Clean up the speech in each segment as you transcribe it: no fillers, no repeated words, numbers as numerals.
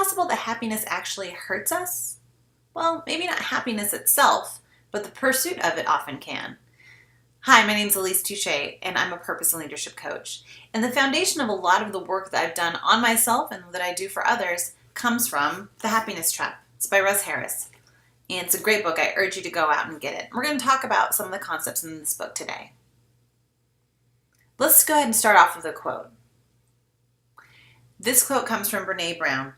possible that happiness actually hurts us? Well, maybe not happiness itself, but the pursuit of it often can. Hi, my name is A.C.T Touche, and I'm a purpose and leadership coach. And the foundation of a lot of the work that I've done on myself and that I do for others comes from The Happiness Trap. It's by Russ Harris. And it's a great book. I urge you to go out and get it. We're going to talk about some of the concepts in this book today. Let's go ahead and start off with a quote. This quote comes from Brene Brown.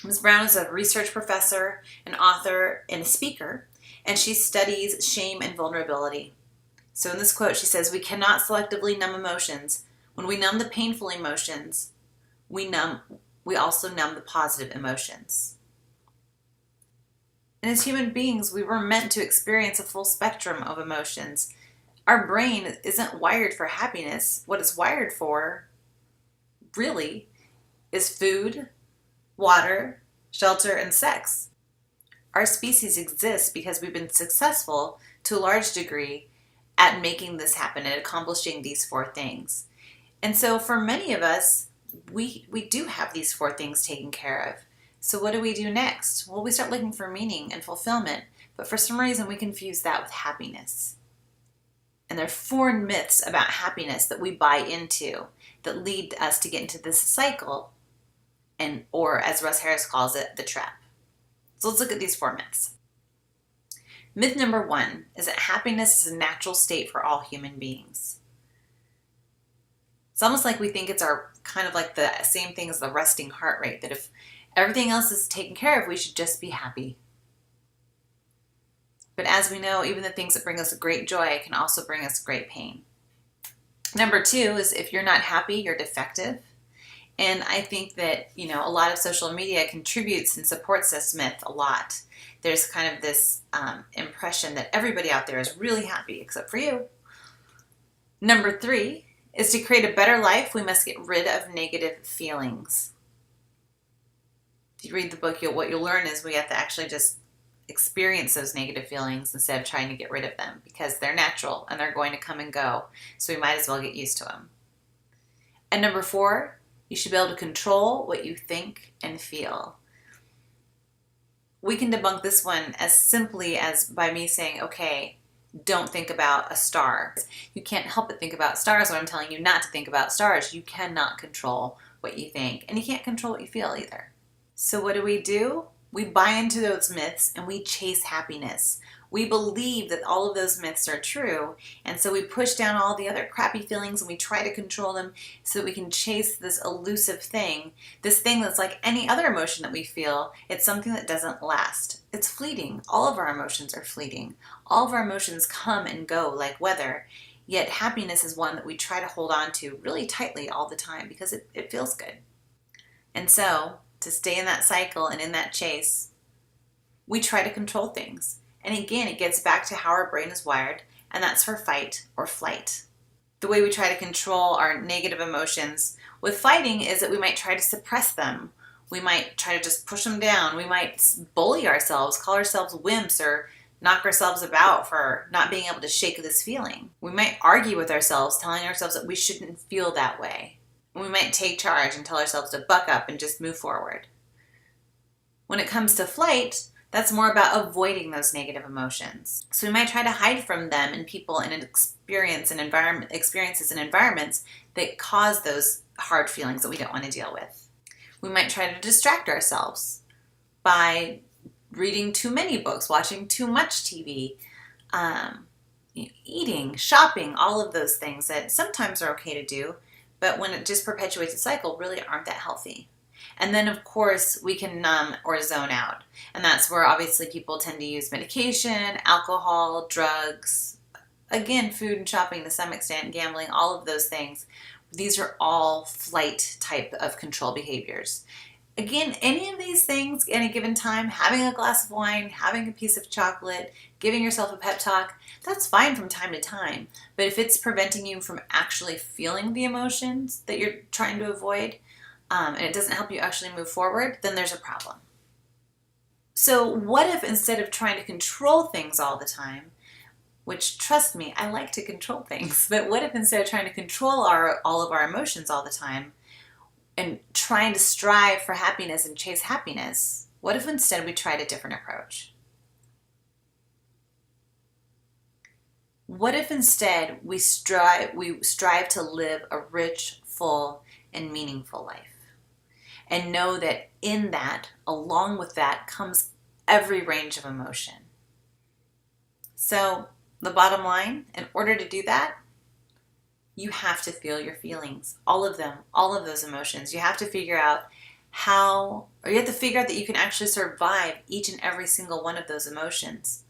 Ms. Brown is a research professor, an author, and a speaker, and she studies shame and vulnerability. So in this quote, she says, "We cannot selectively numb emotions. When we numb the painful emotions, we also numb the positive emotions." And as human beings, we were meant to experience a full spectrum of emotions. Our brain isn't wired for happiness. What it's wired for, really, is food, water, shelter, and sex. Our species exists because we've been successful to a large degree at making this happen and accomplishing these four things. And so for many of us, we do have these four things taken care of. So what do we do next? Well, we start looking for meaning and fulfillment, but for some reason we confuse that with happiness. And there are foreign myths about happiness that we buy into that lead us to get into this cycle, or as Russ Harris calls it, the trap. So let's look at these four myths. Myth number one is that happiness is a natural state for all human beings. It's almost like we think it's our kind of like the same thing as the resting heart rate, that if everything else is taken care of, we should just be happy. But as we know, even the things that bring us great joy can also bring us great pain. Number two is if you're not happy, you're defective. And I think that, a lot of social media contributes and supports this myth a lot. There's kind of this impression that everybody out there is really happy except for you. Number three is to create a better life, we must get rid of negative feelings. If you read the book, what you'll learn is we have to actually just experience those negative feelings instead of trying to get rid of them, because they're natural and they're going to come and go. So we might as well get used to them. And number four, you should be able to control what you think and feel. We can debunk this one as simply as by me saying, okay, don't think about a star. You can't help but think about stars when I'm telling you not to think about stars. You cannot control what you think, and you can't control what you feel either. So what do? We buy into those myths and we chase happiness. We believe that all of those myths are true, and so we push down all the other crappy feelings and we try to control them so that we can chase this elusive thing, this thing that's like any other emotion that we feel. It's something that doesn't last. It's fleeting. All of our emotions are fleeting. All of our emotions come and go like weather, yet happiness is one that we try to hold on to really tightly all the time because it feels good. And so, to stay in that cycle and in that chase, we try to control things. And again, it gets back to how our brain is wired, and that's for fight or flight. The way we try to control our negative emotions with fighting is that we might try to suppress them. We might try to just push them down. We might bully ourselves, call ourselves wimps, or knock ourselves about for not being able to shake this feeling. We might argue with ourselves, telling ourselves that we shouldn't feel that way. We might take charge and tell ourselves to buck up and just move forward. When it comes to flight, that's more about avoiding those negative emotions. So we might try to hide from them and people and experiences and environments that cause those hard feelings that we don't want to deal with. We might try to distract ourselves by reading too many books, watching too much TV, eating, shopping, all of those things that sometimes are okay to do, but when it just perpetuates a cycle, really aren't that healthy. And then, of course, we can numb or zone out. And that's where obviously people tend to use medication, alcohol, drugs, again, food and shopping to some extent, gambling, all of those things. These are all flight type of control behaviors. Again, any of these things at a given time, having a glass of wine, having a piece of chocolate, giving yourself a pep talk, that's fine from time to time. But if it's preventing you from actually feeling the emotions that you're trying to avoid, and it doesn't help you actually move forward, then there's a problem. So what if instead of trying to control things all the time, which trust me, I like to control things, but what if instead of trying to control all of our emotions all the time, and trying to strive for happiness and chase happiness, what if instead we tried a different approach? What if instead we strive to live a rich, full, and meaningful life? And know that in that, along with that, comes every range of emotion. So the bottom line, in order to do that, you have to feel your feelings, all of them, all of those emotions. You have to figure out you have to figure out that you can actually survive each and every single one of those emotions.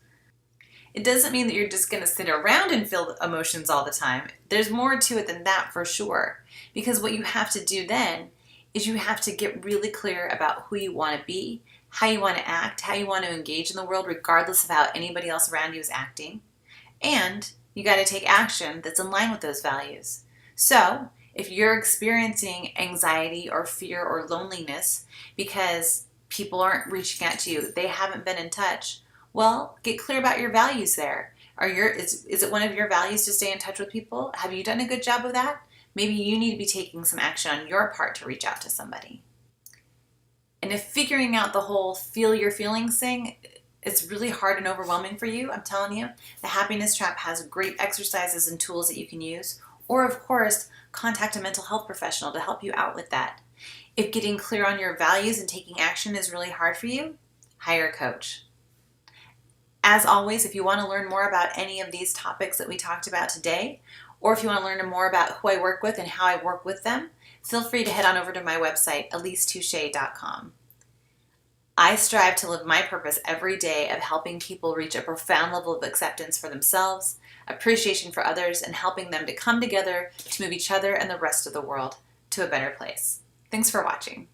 It doesn't mean that you're just going to sit around and feel emotions all the time. There's more to it than that for sure. Because what you have to do then is you have to get really clear about who you want to be, how you want to act, how you want to engage in the world, regardless of how anybody else around you is acting. And you got to take action that's in line with those values. So if you're experiencing anxiety or fear or loneliness because people aren't reaching out to you, they haven't been in touch, well, get clear about your values there. Is it one of your values to stay in touch with people? Have you done a good job of that? Maybe you need to be taking some action on your part to reach out to somebody. And if figuring out the whole feel your feelings thing is really hard and overwhelming for you, I'm telling you, the Happiness Trap has great exercises and tools that you can use. Or, of course, contact a mental health professional to help you out with that. If getting clear on your values and taking action is really hard for you, hire a coach. As always, if you want to learn more about any of these topics that we talked about today, or if you want to learn more about who I work with and how I work with them, feel free to head on over to my website, elisetouche.com. I strive to live my purpose every day of helping people reach a profound level of acceptance for themselves, appreciation for others, and helping them to come together to move each other and the rest of the world to a better place. Thanks for watching.